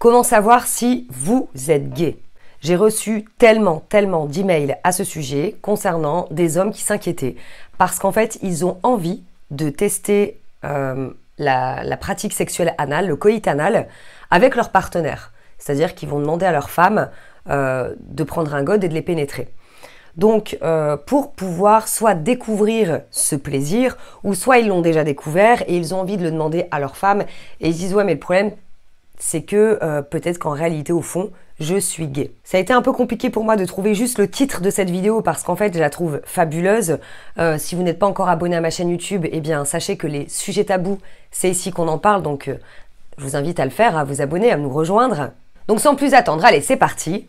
Comment savoir si vous êtes gay? J'ai reçu tellement d'emails à ce sujet concernant des hommes qui s'inquiétaient parce qu'en fait, ils ont envie de tester la pratique sexuelle anale, le coït anal, avec leur partenaire. C'est-à-dire qu'ils vont demander à leur femme de prendre un god et de les pénétrer. Donc, pour pouvoir soit découvrir ce plaisir, ou soit ils l'ont déjà découvert et ils ont envie de le demander à leur femme, et ils disent « Ouais, mais le problème, c'est que peut-être qu'en réalité, au fond, je suis gay ». Ça a été un peu compliqué pour moi de trouver juste le titre de cette vidéo parce qu'en fait, je la trouve fabuleuse. Si vous n'êtes pas encore abonné à ma chaîne YouTube, eh bien, sachez que les sujets tabous, c'est ici qu'on en parle, donc je vous invite à le faire, à vous abonner, à nous rejoindre. Donc sans plus attendre, allez, c'est parti.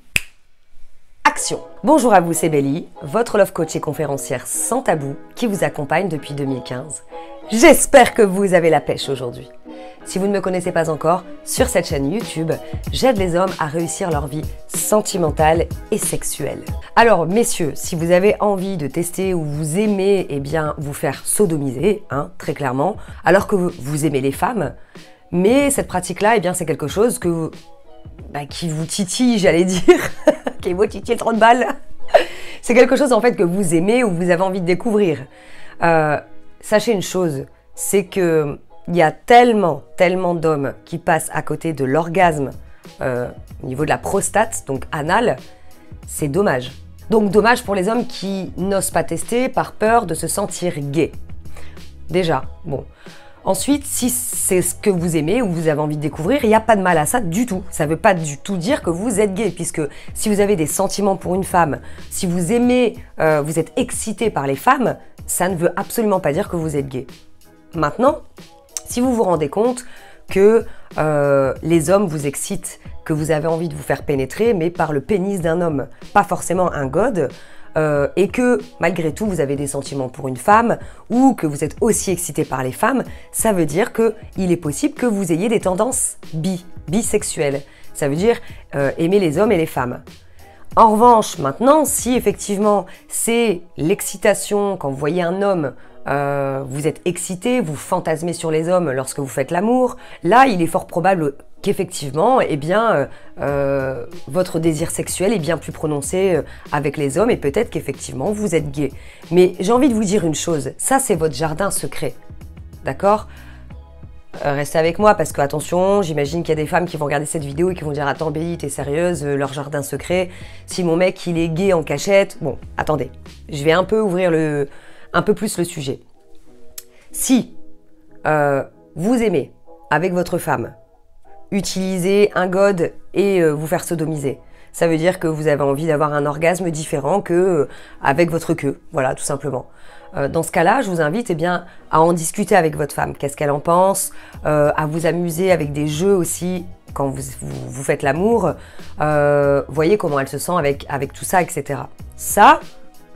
Action! Bonjour à vous, c'est Belly, votre love coach et conférencière sans tabou qui vous accompagne depuis 2015. J'espère que vous avez la pêche aujourd'hui. Si vous ne me connaissez pas encore, sur cette chaîne YouTube, j'aide les hommes à réussir leur vie sentimentale et sexuelle. Alors messieurs, si vous avez envie de tester ou vous aimez eh bien, vous faire sodomiser, très clairement, alors que vous aimez les femmes, mais cette pratique-là, eh bien, c'est quelque chose que qui vous titille, j'allais dire, qui vous titille trop de balles. C'est quelque chose en fait que vous aimez ou vous avez envie de découvrir. Sachez une chose, c'est que il y a tellement d'hommes qui passent à côté de l'orgasme au niveau de la prostate, donc anal, c'est dommage. Donc dommage pour les hommes qui n'osent pas tester par peur de se sentir gay. Déjà, bon. Ensuite, si c'est ce que vous aimez ou vous avez envie de découvrir, il n'y a pas de mal à ça du tout. Ça ne veut pas du tout dire que vous êtes gay, puisque si vous avez des sentiments pour une femme, si vous aimez, vous êtes excité par les femmes, ça ne veut absolument pas dire que vous êtes gay. Maintenant, si vous vous rendez compte que les hommes vous excitent, que vous avez envie de vous faire pénétrer, mais par le pénis d'un homme, pas forcément un god, et que malgré tout vous avez des sentiments pour une femme ou que vous êtes aussi excité par les femmes, ça veut dire qu'il est possible que vous ayez des tendances bisexuelles. Ça veut dire aimer les hommes et les femmes. En revanche, maintenant, si effectivement c'est l'excitation, quand vous voyez un homme, vous êtes excité, vous fantasmez sur les hommes lorsque vous faites l'amour, là il est fort probable qu'effectivement, eh bien, votre désir sexuel est bien plus prononcé avec les hommes et peut-être qu'effectivement vous êtes gay. Mais j'ai envie de vous dire une chose, ça c'est votre jardin secret, d'accord? Restez avec moi parce que attention, j'imagine qu'il y a des femmes qui vont regarder cette vidéo et qui vont dire « Attends Belly, t'es sérieuse, leur jardin secret, si mon mec il est gay en cachette… » Bon, attendez, je vais un peu ouvrir un peu plus le sujet. Si vous aimez, avec votre femme, utiliser un god et vous faire sodomiser, ça veut dire que vous avez envie d'avoir un orgasme différent que avec votre queue, voilà, tout simplement. Dans ce cas-là, je vous invite eh bien, à en discuter avec votre femme. Qu'est-ce qu'elle en pense, à vous amuser avec des jeux aussi quand vous faites l'amour. Voyez comment elle se sent avec tout ça, etc. Ça,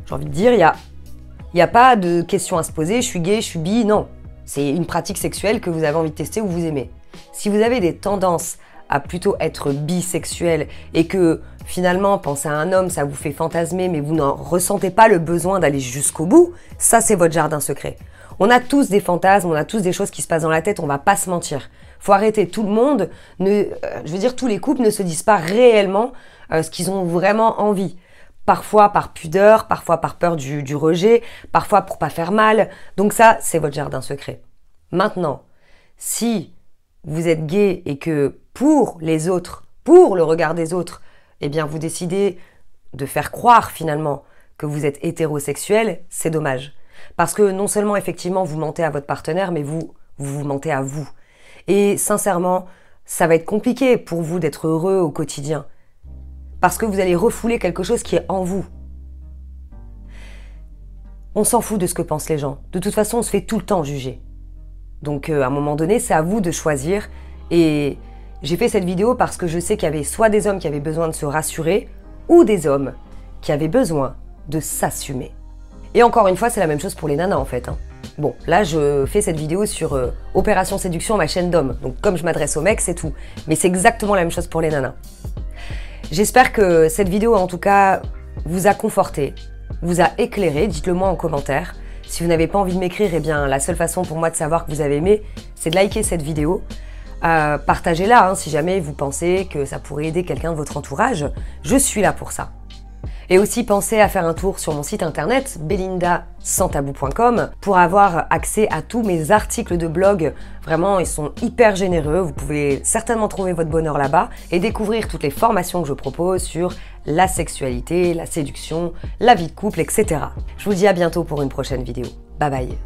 j'ai envie de dire, il n'y a pas de question à se poser, je suis gay, je suis bi, non. C'est une pratique sexuelle que vous avez envie de tester ou vous aimez. Si vous avez des tendances à plutôt être bisexuel et que finalement penser à un homme ça vous fait fantasmer mais vous n'en ressentez pas le besoin d'aller jusqu'au bout, ça c'est votre jardin secret. On a tous des fantasmes, on a tous des choses qui se passent dans la tête, on va pas se mentir. Faut arrêter, tout le monde, je veux dire tous les couples ne se disent pas réellement ce qu'ils ont vraiment envie. Parfois par pudeur, parfois par peur du rejet, parfois pour pas faire mal. Donc ça, c'est votre jardin secret. Maintenant, si vous êtes gay et que pour les autres, pour le regard des autres, eh bien vous décidez de faire croire finalement que vous êtes hétérosexuel, c'est dommage. Parce que non seulement effectivement vous mentez à votre partenaire, mais vous mentez à vous. Et sincèrement, ça va être compliqué pour vous d'être heureux au quotidien. Parce que vous allez refouler quelque chose qui est en vous. On s'en fout de ce que pensent les gens. De toute façon, on se fait tout le temps juger. Donc à un moment donné, c'est à vous de choisir. Et j'ai fait cette vidéo parce que je sais qu'il y avait soit des hommes qui avaient besoin de se rassurer, ou des hommes qui avaient besoin de s'assumer. Et encore une fois, c'est la même chose pour les nanas en fait. Bon, là je fais cette vidéo sur Opération Séduction, ma chaîne d'hommes. Donc comme je m'adresse aux mecs, c'est tout. Mais c'est exactement la même chose pour les nanas. J'espère que cette vidéo en tout cas vous a conforté, vous a éclairé, dites-le moi en commentaire. Si vous n'avez pas envie de m'écrire, eh bien la seule façon pour moi de savoir que vous avez aimé, c'est de liker cette vidéo. partagez-la si jamais vous pensez que ça pourrait aider quelqu'un de votre entourage. Je suis là pour ça. Et aussi pensez à faire un tour sur mon site internet belindasanstabou.com pour avoir accès à tous mes articles de blog. Vraiment, ils sont hyper généreux. Vous pouvez certainement trouver votre bonheur là-bas et découvrir toutes les formations que je propose sur la sexualité, la séduction, la vie de couple, etc. Je vous dis à bientôt pour une prochaine vidéo. Bye bye.